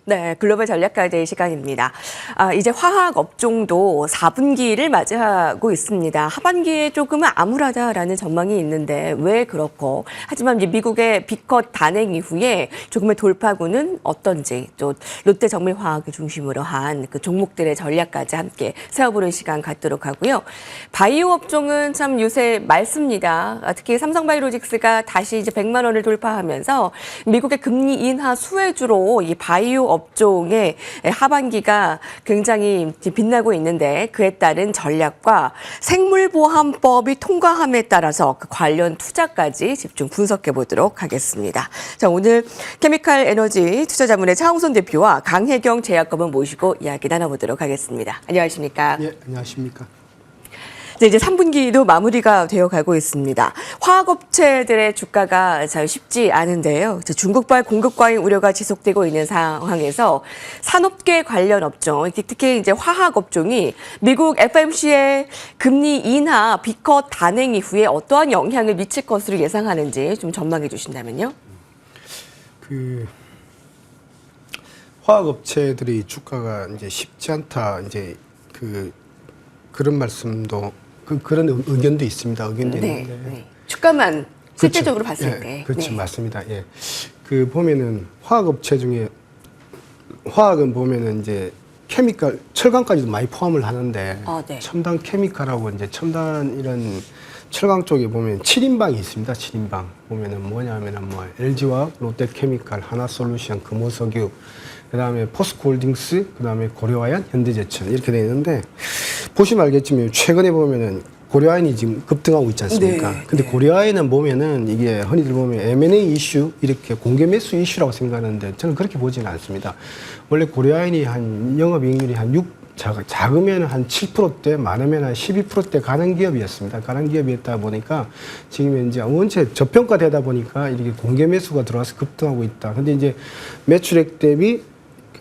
네, 글로벌 전략가제의 시간입니다. 이제 화학 업종도 4분기를 맞이하고 있습니다. 하반기에 조금은 암울하다라는 전망이 있는데 왜 그렇고, 하지만 이제 미국의 비컷 단행 이후에 조금의 돌파구는 어떤지, 또 롯데정밀화학을 중심으로 한 그 종목들의 전략까지 함께 세워보는 시간 갖도록 하고요. 바이오 업종은 참 요새 맑습니다. 특히 삼성바이오로직스가 다시 이제 100만 원을 돌파하면서 미국의 금리 인하 수혜주로 이 바이오 업종의 하반기가 굉장히 빛나고 있는데, 그에 따른 전략과 생물보안법이 통과함에 따라서 그 관련 투자까지 집중 분석해 보도록 하겠습니다. 자, 오늘 케미칼 에너지 투자자문의 차홍선 대표와 강혜경 제약업은 모시고 이야기 나눠보도록 하겠습니다. 안녕하십니까? 예, 안녕하십니까? 네, 이제 3분기도 마무리가 되어 가고 있습니다. 화학업체들의 주가가 잘 쉽지 않은데요. 중국발 공급 과잉 우려가 지속되고 있는 상황에서 산업계 관련 업종, 특히 이제 화학업종이 미국 FMC의 금리 인하 비컷 단행 이후에 어떠한 영향을 미칠 것으로 예상하는지 좀 전망해 주신다면요. 화학업체들의 주가가 이제 쉽지 않다, 이제 그런 말씀도 그런 의견도 있습니다. 의견도 네, 있는데. 네. 주가만 실제적으로 그렇죠. 봤을 예, 때. 그렇죠. 네. 맞습니다. 예. 보면은 화학업체 중에 화학은 보면은 이제 케미칼, 철강까지도 많이 포함을 하는데 네. 첨단 케미칼하고 이제 첨단 이런 철강 쪽에 보면 7인방이 있습니다. 7인방. 보면은 뭐냐면은 LG화학, 롯데케미칼, 하나솔루션, 금호석유, 그다음에 포스코홀딩스, 그다음에 고려아연, 현대제철 이렇게 되어 있는데, 보시면 알겠지만 최근에 보면은 고려아연이 지금 급등하고 있지 않습니까? 네, 근데 네. 고려아연은 보면은 이게 흔히들 보면 M&A 이슈, 이렇게 공개 매수 이슈라고 생각하는데 저는 그렇게 보지는 않습니다. 원래 고려아연이 한 영업이익률이 작으면 한 7%대, 많으면 한 12%대 가는 기업이었습니다. 가는 기업이었다 보니까 지금 이제 원체 저평가되다 보니까 이렇게 공개 매수가 들어와서 급등하고 있다. 근데 이제 매출액 대비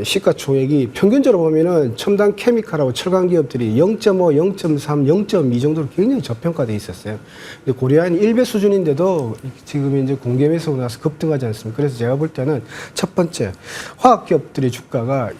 시가총액이 평균적으로 보면은 첨단 케미칼하고 철강 기업들이 0.5, 0.3, 0.2 정도로 굉장히 저평가돼 있었어요. 근데 고려아연이 1배 수준인데도 지금 이제 공개 매수가 나서 급등하지 않습니까? 그래서 제가 볼 때는 첫 번째, 화학 기업들의 주가가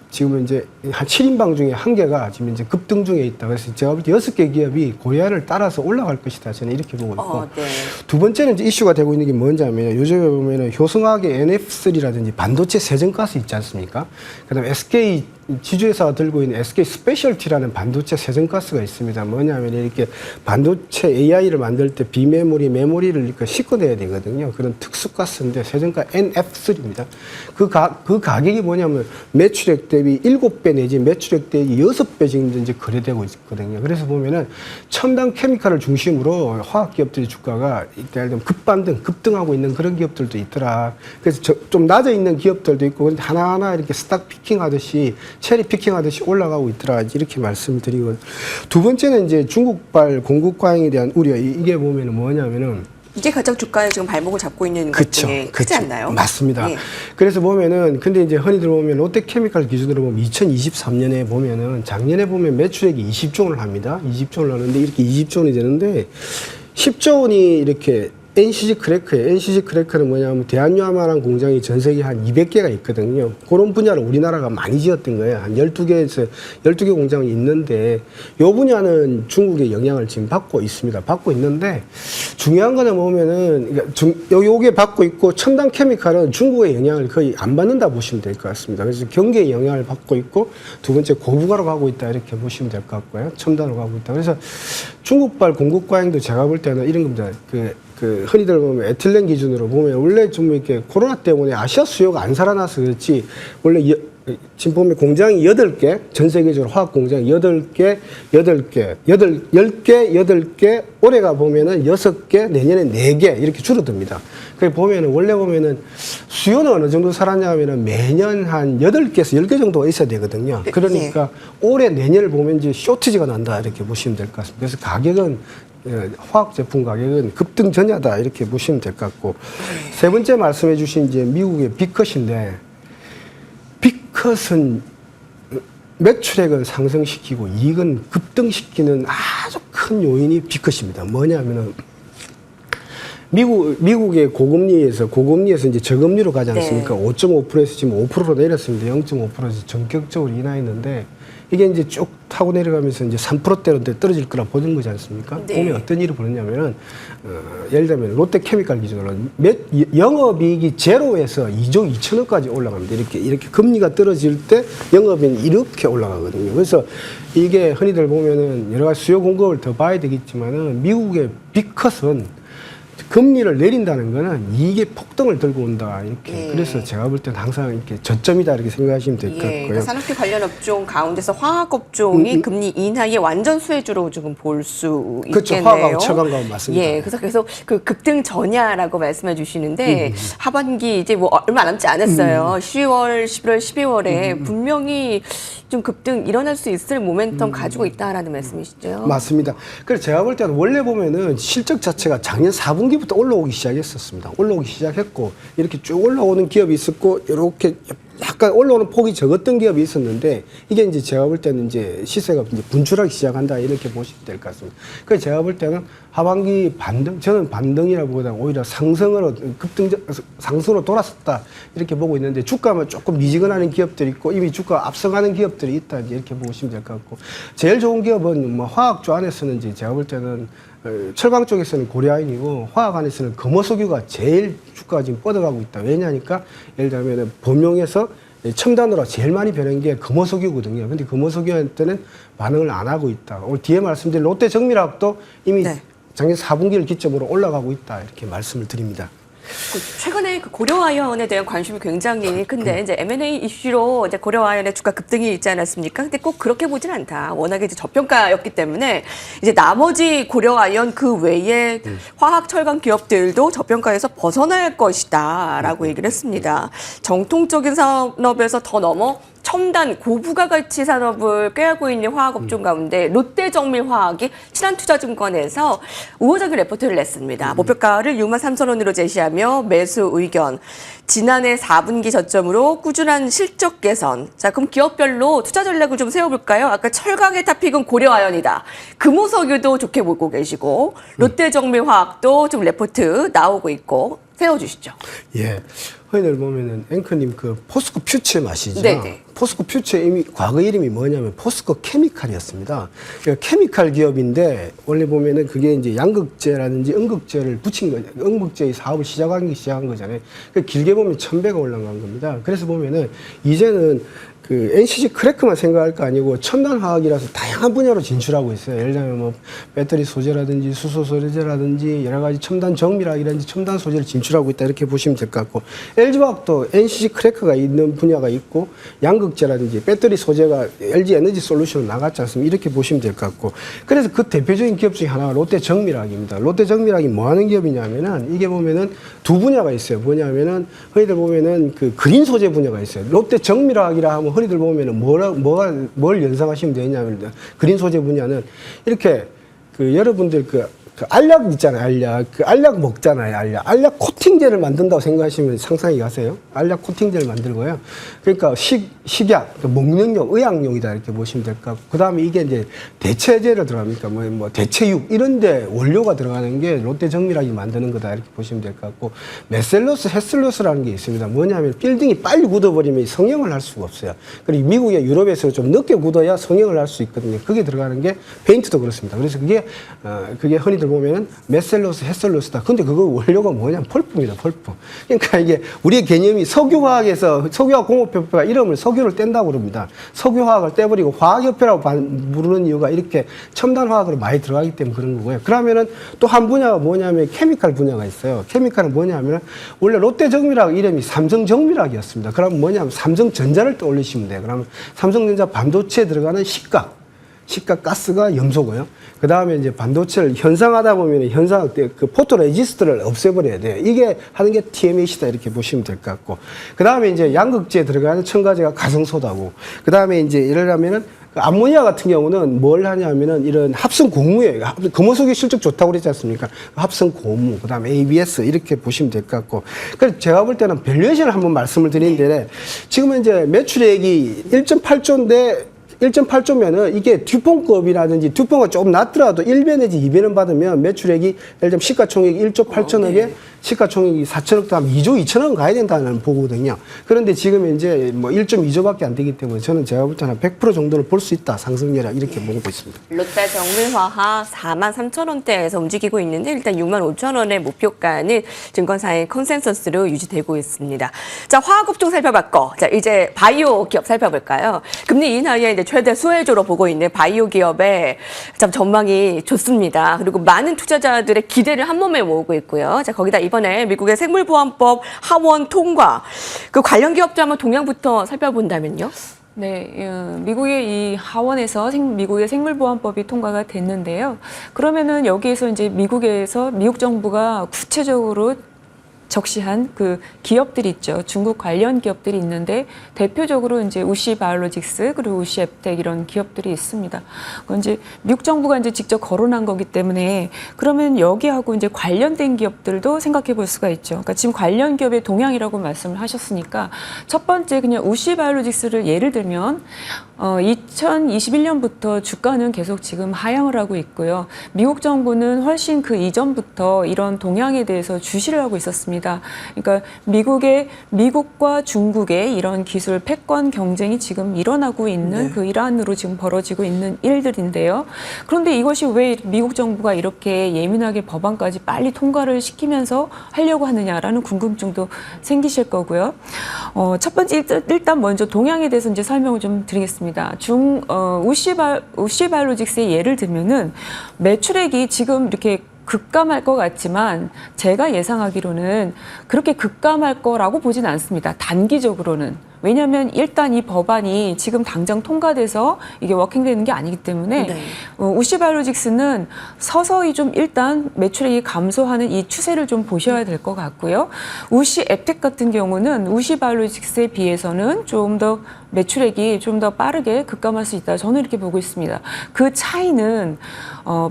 지금 이제 한 7인방 중에 1개가 지금 이제 급등 중에 있다. 그래서 제가 볼 때 6개 기업이 고려아연을 따라서 올라갈 것이다. 저는 이렇게 보고 있고. 네. 두 번째는 이제 이슈가 되고 있는 게 뭔지 하면, 요즘에 보면은 효성화학의 NF3라든지 반도체 세정가스 있지 않습니까? 그 다음에 SK 지주회사가 들고 있는 SK 스페셜티라는 반도체 세정가스가 있습니다. 뭐냐면 이렇게 반도체 AI를 만들 때 비메모리, 메모리를 이렇게 씻어내야 되거든요. 그런 특수가스인데 세정가 NF3입니다. 그 가격이 뭐냐면 매출액 대비 7배 내지 매출액 대비 6배 정도 이제 거래되고 있거든요. 그래서 보면은 첨단 케미칼을 중심으로 화학 기업들의 주가가 예를 들면 급반등, 급등하고 있는 그런 기업들도 있더라. 그래서 좀 낮아 있는 기업들도 있고, 근데 하나하나 이렇게 스탁 피킹 하듯이 체리 피킹 하듯이 올라가고 있더라. 이렇게 말씀드리고. 두 번째는 이제 중국발 공급 과잉에 대한 우려. 이게 보면은 뭐냐면은, 이게 가장 주가에 지금 발목을 잡고 있는 것 중에 크지 않나요? 맞습니다. 네. 그래서 보면은, 근데 이제 흔히들 보면 롯데케미칼 기준으로 보면 2023년에 보면은 작년에 보면 매출액이 20조 원을 합니다. 20조 원을 하는데 이렇게 20조 원이 되는데 10조 원이 이렇게 NCG 크래커예요. NCG 크래커는 뭐냐면 대한유화마랑 공장이 전 세계 한 200개가 있거든요. 그런 분야를 우리나라가 많이 지었던 거예요. 한 12개 공장이 있는데, 요 분야는 중국의 영향을 지금 받고 있습니다. 받고 있는데, 중요한 거는 보면은, 요게 받고 있고, 첨단 케미칼은 중국의 영향을 거의 안 받는다 보시면 될 것 같습니다. 그래서 경기의 영향을 받고 있고, 두 번째 고부가로 가고 있다. 이렇게 보시면 될 것 같고요. 첨단으로 가고 있다. 그래서 중국발 공급 과잉도 제가 볼 때는 이런 겁니다. 흔히들 보면 에틸렌 기준으로 보면 원래 좀 이렇게 코로나 때문에 아시아 수요가 안 살아나서 그렇지, 원래 지금 보면 공장이 8개, 전 세계적으로 화학 공장이 10개, 올해가 보면은 6개, 내년에 4개 이렇게 줄어듭니다. 그래 보면은 원래 보면은 수요는 어느 정도 살았냐면은 매년 한 8개에서 10개 정도가 있어야 되거든요. 그러니까 올해 내년을 보면 이제 쇼티지가 난다 이렇게 보시면 될 것 같습니다. 그래서 가격은 화학 제품 가격은 급등 전야다 이렇게 보시면 될 것 같고, 세 번째 말씀해 주신 이제 미국의 비컷인데, 비컷은 매출액은 상승시키고 이익은 급등시키는 아주 큰 요인이 비컷입니다. 뭐냐면은 미국의 고금리에서 이제 저금리로 가지 않습니까? 네. 5.5%에서 지금 5%로 내렸습니다. 0.5%에서 전격적으로 인하했는데 이게 이제 쭉 타고 내려가면서 이제 3%대로 떨어질 거라 보는 거지 않습니까? 네. 보면 어떤 일이 벌어졌냐면은 예를 들면 롯데케미칼 기준으로 영업이익이 제로에서 2조 2천억까지 올라갑니다. 이렇게 금리가 떨어질 때 영업이익이 이렇게 올라가거든요. 그래서 이게 흔히들 보면은 여러 가지 수요 공급을 더 봐야 되겠지만은 미국의 빅컷은 금리를 내린다는 거는 이게 폭등을 들고 온다 이렇게. 예. 그래서 제가 볼 때는 항상 이렇게 저점이다 이렇게 생각하시면 될 것 같고요. 그러니까 산업계 관련 업종 가운데서 화학 업종이 금리 인하의 완전 수혜주로 지금 볼 수 그렇죠. 있겠네요. 화학하고 철강하고 맞습니다. 예, 그래서 계속 그 급등 전야라고 말씀해 주시는데 하반기 이제 뭐 얼마 남지 않았어요. 10월, 11월, 12월에 분명히 좀 급등 일어날 수 있을 모멘텀 가지고 있다라는 말씀이시죠? 맞습니다. 그래서 제가 볼 때는 원래 보면은 실적 자체가 작년 4분기부터 올라오기 시작했었습니다. 올라오기 시작했고 이렇게 쭉 올라오는 기업이 있었고 이렇게 약간 올라오는 폭이 적었던 기업이 있었는데 이게 이제 제가 볼 때는 이제 시세가 이제 분출하기 시작한다 이렇게 보시면 될 것 같습니다. 그래서 제가 볼 때는 하반기 반등, 저는 반등이라보다 오히려 상승으로 상승으로 돌아섰다 이렇게 보고 있는데 주가만 조금 미지근하는 기업들이 있고 이미 주가 앞서가는 기업들이 있다 이렇게 보시면 될 것 같고 제일 좋은 기업은 뭐 화학주 안에서는 이제 제가 볼 때는 철강 쪽에서는 고려아연이고 화학 안에서는 금호석유가 제일 주가가 지금 뻗어가고 있다. 왜냐니까 예를 들면 범용에서 첨단으로 제일 많이 변한 게 금호석유거든요. 근데 금호석유한테는 반응을 안 하고 있다. 오늘 뒤에 말씀드린 롯데정밀화학도 이미 네. 작년 4분기를 기점으로 올라가고 있다. 이렇게 말씀을 드립니다. 최근에 그 고려아연에 대한 관심이 굉장히 큰데 이제 M&A 이슈로 이제 고려아연의 주가 급등이 있지 않았습니까? 근데 꼭 그렇게 보진 않다. 워낙에 이제 저평가였기 때문에 이제 나머지 고려아연 그 외에 화학 철강 기업들도 저평가에서 벗어날 것이다라고 얘기를 했습니다. 정통적인 산업에서 더 넘어 첨단 고부가가치 산업을 꾀하고 있는 화학업종 가운데 롯데정밀화학이 신한투자증권에서 우호적인 레포트를 냈습니다. 목표가를 63,000원으로 제시하며 매수 의견. 지난해 4분기 저점으로 꾸준한 실적 개선. 자, 그럼 기업별로 투자 전략을 좀 세워볼까요? 아까 철강의 탑픽은 고려아연이다. 금호석유도 좋게 보고 계시고 롯데정밀화학도 좀 레포트 나오고 있고 세워주시죠. 예. 흔히들 보면은 앵커님 그 포스코 퓨처 마시죠. 네네. 포스코 퓨처 이미 과거 이름이 뭐냐면 포스코 케미칼이었습니다. 그러니까 케미칼 기업인데 원래 보면은 그게 이제 양극재라든지 음극재를 붙인 거죠. 음극재의 사업을 시작한 거잖아요. 그러니까 길게 보면 1,100가 올라간 겁니다. 그래서 보면은 이제는 그 NCG 크래크만 생각할 거 아니고 첨단 화학이라서 다양한 분야로 진출하고 있어요. 예를 들면 뭐 배터리 소재라든지 수소 소재라든지 여러 가지 첨단 정밀화학이라든지 첨단 소재를 진출하고 있다 이렇게 보시면 될 것 같고 LG화학도 NCG 크래크가 있는 분야가 있고 양극재라든지 배터리 소재가 LG 에너지 솔루션으로 나갔지 않습니까? 이렇게 보시면 될 것 같고 그래서 그 대표적인 기업 중에 하나가 롯데정밀화학입니다. 롯데정밀화학이 뭐 하는 기업이냐면은 이게 보면은 두 분야가 있어요. 뭐냐면은 흔히들 보면은 그 그린 소재 분야가 있어요. 롯데정밀화학이라 하면 흔히들 보면은 뭘 연상하시면 되냐면 그린 소재 분야는 이렇게 그 여러분들 그 알약 있잖아요. 알약. 그 알약 먹잖아요. 알약 코팅제를 만든다고 생각하시면 상상이 가세요. 알약 코팅제를 만들고요. 그러니까 식약, 먹는 용, 의약용이다 이렇게 보시면 될 것 같고 그 다음에 이게 이제 대체제로 들어갑니까? 뭐 대체육 이런데 원료가 들어가는 게 롯데정밀화학이 만드는 거다 이렇게 보시면 될 것 같고 메셀로스, 헤슬로스라는 게 있습니다. 뭐냐면 빌딩이 빨리 굳어버리면 성형을 할 수가 없어요. 그리고 미국에 유럽에서 좀 늦게 굳어야 성형을 할 수 있거든요. 그게 들어가는 게 페인트도 그렇습니다. 그래서 그게 흔히들 보면은 메셀로스, 헤슬로스다. 근데 그거 원료가 뭐냐면 펄프입니다. 펄프. 그러니까 이게 우리의 개념이 석유화학 공업협회가 이름을 석유를 뗀다고 그럽니다. 석유화학을 떼버리고 화학협회라고 부르는 이유가 이렇게 첨단 화학으로 많이 들어가기 때문에 그런 거고요. 그러면은 또 한 분야가 뭐냐면 케미칼 분야가 있어요. 케미칼은 뭐냐면 원래 롯데정밀화학 이름이 삼성정밀화학이었습니다. 그러면 뭐냐면 삼성전자를 떠올리시면 돼요. 그러면 삼성전자 반도체에 들어가는 식각 가스가 염소고요. 그 다음에 이제 반도체를 현상하다 보면 현상 때 그 포토레지스트를 없애버려야 돼요. 이게 하는 게 TMAC다 이렇게 보시면 될 것 같고. 그 다음에 이제 양극재에 들어가는 첨가제가 가성소다고. 그 다음에 이제 예를 들면 그 암모니아 같은 경우는 뭘 하냐면은 이런 합성 고무예요. 금호석유 실적 좋다고 그랬지 않습니까? 합성 고무, 그 다음에 ABS 이렇게 보시면 될 것 같고. 그래서 제가 볼 때는 밸류에이션을 한번 말씀을 드리는데 지금은 이제 매출액이 1.8조인데 1.8조면은 이게 듀폰급이라든지 듀폰가 조금 낮더라도 1배 내지 2배는 받으면 매출액이 예를 들면 시가총액이 1조 8천억에 네. 시가총액이 4천억도 하면 2조 2천억은 가야 된다는 보거든요. 그런데 지금 이제 뭐 1.2조밖에 안 되기 때문에 저는 제가 볼 때는 100% 정도는 볼 수 있다. 상승률이라 이렇게 보고 있습니다. 롯데정밀화학 43,000원대에서 움직이고 있는데 일단 65,000원의 목표가는 증권사의 컨센서스로 유지되고 있습니다. 자, 화학업종 살펴봤고, 자, 이제 바이오 기업 살펴볼까요? 금리 인하에 이제 최대 수혜주로 보고 있는 바이오 기업의 참 전망이 좋습니다. 그리고 많은 투자자들의 기대를 한 몸에 모으고 있고요. 자, 거기다 이번에 미국의 생물보안법 하원 통과, 그 관련 기업들 한번 동향부터 살펴본다면요? 네, 미국의 이 하원에서 미국의 생물보안법이 통과가 됐는데요. 그러면은 여기에서 이제 미국 정부가 구체적으로 적시한 그 기업들이 있죠. 중국 관련 기업들이 있는데 대표적으로 이제 우시 바이오로직스 그리고 우시 앱텍 이런 기업들이 있습니다. 그건 이제 미국 정부가 이제 직접 거론한 거기 때문에 그러면 여기하고 이제 관련된 기업들도 생각해 볼 수가 있죠. 그러니까 지금 관련 기업의 동향이라고 말씀을 하셨으니까 첫 번째 그냥 우시 바이오로직스를 예를 들면 2021년부터 주가는 계속 지금 하향을 하고 있고요. 미국 정부는 훨씬 그 이전부터 이런 동향에 대해서 주시를 하고 있었습니다. 그러니까 미국과 중국의 이런 기술 패권 경쟁이 지금 일어나고 있는 그 일환으로 지금 벌어지고 있는 일들인데요. 그런데 이것이 왜 미국 정부가 이렇게 예민하게 법안까지 빨리 통과를 시키면서 하려고 하느냐라는 궁금증도 생기실 거고요. 첫 번째 일단 먼저 동향에 대해서 이제 설명을 좀 드리겠습니다. 우시 바이오로직스의 예를 들면은 매출액이 지금 이렇게 급감할 것 같지만 제가 예상하기로는 그렇게 급감할 거라고 보진 않습니다. 단기적으로는. 왜냐하면 일단 이 법안이 지금 당장 통과돼서 이게 워킹되는 게 아니기 때문에 네. 우시 바이오로직스는 서서히 좀 일단 매출액이 감소하는 이 추세를 좀 보셔야 될 것 같고요. 우시 앱텍 같은 경우는 우시 바이오로직스에 비해서는 좀 더 매출액이 좀 더 빠르게 급감할 수 있다. 저는 이렇게 보고 있습니다. 그 차이는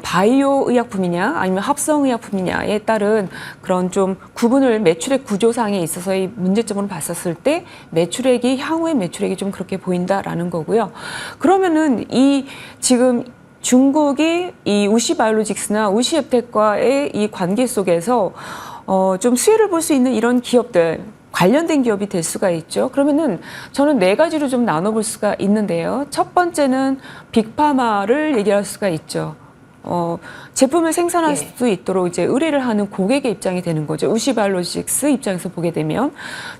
바이오 의약품이냐 아니면 합성 의약품이냐에 따른 그런 좀 구분을 매출액 구조상에 있어서의 문제점으로 봤었을 때 향후의 매출액이 좀 그렇게 보인다라는 거고요. 그러면은 지금 중국이 이 우시 바이오로직스나 우시 앱텍과의 이 관계 속에서 좀 수혜를 볼 수 있는 이런 기업들 관련된 기업이 될 수가 있죠. 그러면은 저는 네 가지로 좀 나눠볼 수가 있는데요. 첫 번째는 빅파마를 얘기할 수가 있죠. 제품을 생산할 수 있도록 이제 의뢰를 하는 고객의 입장이 되는 거죠. 우시 바이오로직스 입장에서 보게 되면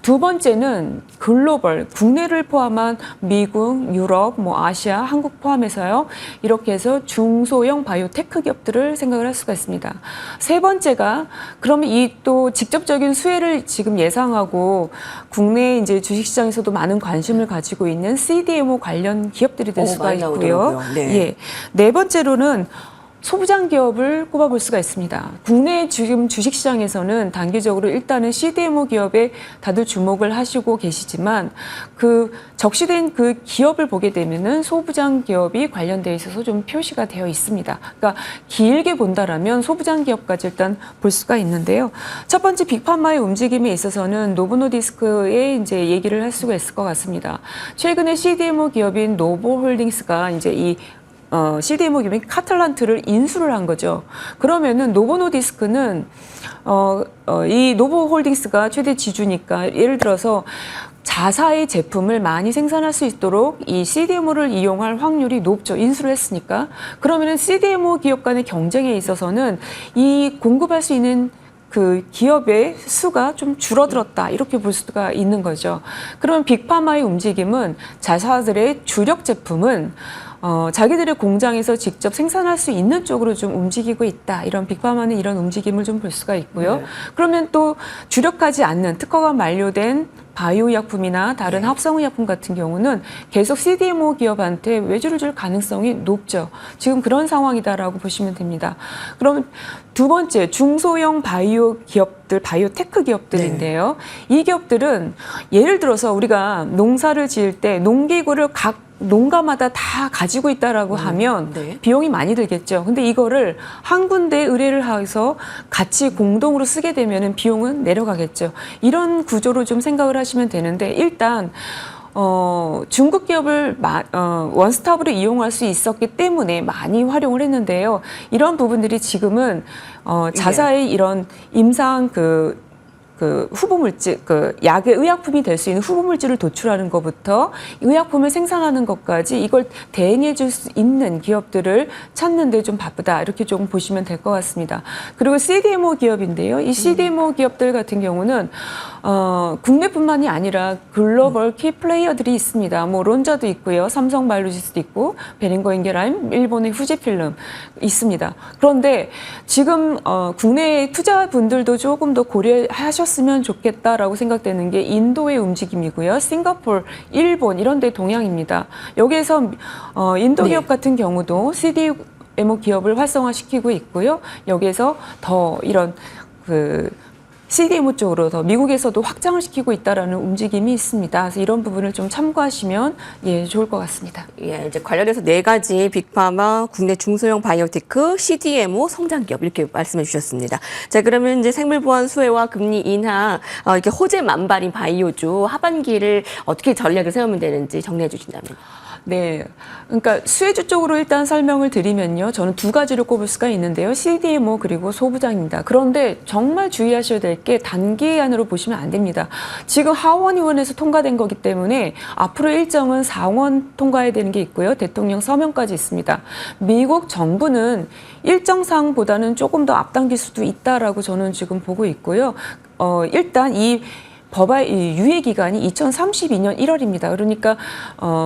두 번째는 글로벌 국내를 포함한 미국, 유럽, 아시아, 한국 포함해서요. 이렇게 해서 중소형 바이오테크 기업들을 생각을 할 수가 있습니다. 세 번째가 그러면 이 또 직접적인 수혜를 지금 예상하고 국내 이제 주식시장에서도 많은 관심을 가지고 있는 CDMO 관련 기업들이 될 수가 있고요. 네. 네 번째로는 소부장 기업을 꼽아볼 수가 있습니다. 국내 지금 주식시장에서는 단기적으로 일단은 CDMO 기업에 다들 주목을 하시고 계시지만 그 적시된 그 기업을 보게 되면은 소부장 기업이 관련되어 있어서 좀 표시가 되어 있습니다. 그러니까 길게 본다라면 소부장 기업까지 일단 볼 수가 있는데요. 첫 번째 빅파마의 움직임에 있어서는 노보노디스크의 이제 얘기를 할 수가 있을 것 같습니다. 최근에 CDMO 기업인 노보홀딩스가 이제 CDMO 기업인 카틀란트를 인수를 한 거죠. 그러면은 노보노디스크는 이 노보홀딩스가 최대 지주니까 예를 들어서 자사의 제품을 많이 생산할 수 있도록 이 CDMO를 이용할 확률이 높죠. 인수를 했으니까. 그러면은 CDMO 기업 간의 경쟁에 있어서는 이 공급할 수 있는 그 기업의 수가 좀 줄어들었다 이렇게 볼 수가 있는 거죠. 그러면 빅파마의 움직임은 자사들의 주력 제품은 자기들의 공장에서 직접 생산할 수 있는 쪽으로 좀 움직이고 있다. 이런 빅파마는 이런 움직임을 좀 볼 수가 있고요. 그러면 또 주력하지 않는 특허가 만료된 바이오의약품이나 다른 합성의약품 같은 경우는 계속 CDMO 기업한테 외주를 줄 가능성이 높죠. 지금 그런 상황이다라고 보시면 됩니다. 그럼 두 번째, 중소형 바이오 기업들, 바이오테크 기업들인데요. 이 기업들은 예를 들어서 우리가 농사를 지을 때 농기구를 각 농가마다 다 가지고 있다라고 하면 비용이 많이 들겠죠. 근데 이거를 한 군데 의뢰를 해서 같이 공동으로 쓰게 되면은 비용은 내려가겠죠. 이런 구조로 좀 생각을 하시면 되는데 일단 중국 기업을 원스톱으로 이용할 수 있었기 때문에 많이 활용을 했는데요. 이런 부분들이 지금은 자사의 이런 임상 후보물질, 약의 의약품이 될 수 있는 후보물질을 도출하는 것부터 의약품을 생산하는 것까지 이걸 대행해 줄 수 있는 기업들을 찾는 데 좀 바쁘다. 이렇게 조금 보시면 될 것 같습니다. 그리고 CDMO 기업인데요. 이 CDMO 기업들 같은 경우는 국내뿐만이 아니라 글로벌 키 플레이어들이 있습니다. 뭐 론자도 있고요. 삼성 바이오로직스도 있고 베링거 인겔라임, 일본의 후지필름 있습니다. 그런데 지금 국내 투자분들도 조금 더 고려하셨으면 좋겠다라고 생각되는 게 인도의 움직임이고요. 싱가포르, 일본 이런 데 동향입니다. 여기에서 인도 기업 같은 경우도 CDMO 기업을 활성화시키고 있고요. 여기에서 더 이런 CDMO 쪽으로 더 미국에서도 확장을 시키고 있다라는 움직임이 있습니다. 그래서 이런 부분을 좀 참고하시면 좋을 것 같습니다. 예, 이제 관련해서 4가지 빅파마, 국내 중소형 바이오테크, CDMO, 성장기업 이렇게 말씀해 주셨습니다. 자, 그러면 이제 생물보안 수혜와 금리 인하, 이렇게 호재 만발인 바이오주 하반기를 어떻게 전략을 세우면 되는지 정리해 주신다면. 네. 그러니까 수혜주 쪽으로 일단 설명을 드리면요. 저는 2가지를 꼽을 수가 있는데요. CDMO 그리고 소부장입니다. 그런데 정말 주의하셔야 될 게 단기안으로 보시면 안 됩니다. 지금 하원의원에서 통과된 거기 때문에 앞으로 일정은 상원 통과해야 되는 게 있고요. 대통령 서명까지 있습니다. 미국 정부는 일정상보다는 조금 더 앞당길 수도 있다라고 저는 지금 보고 있고요. 일단 이 법의 유예 기간이 2032년 1월입니다. 그러니까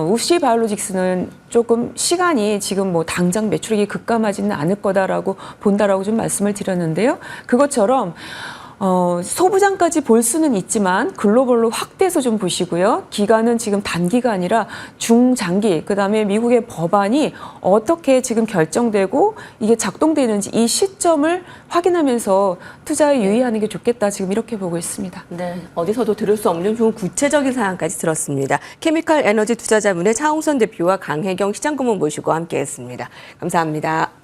우시 바이오로직스는 조금 시간이 지금 뭐 당장 매출액이 급감하지는 않을 거다라고 본다라고 좀 말씀을 드렸는데요. 그것처럼 소부장까지 볼 수는 있지만 글로벌로 확대해서 좀 보시고요. 기간은 지금 단기가 아니라 중장기, 그다음에 미국의 법안이 어떻게 지금 결정되고 이게 작동되는지 이 시점을 확인하면서 투자에 유의하는 게 좋겠다. 지금 이렇게 보고 있습니다. 네, 어디서도 들을 수 없는 좋은 구체적인 사항까지 들었습니다. 케미칼 에너지 투자자문의 차홍선 대표와 강혜경 시장顧問모시고 함께했습니다. 감사합니다.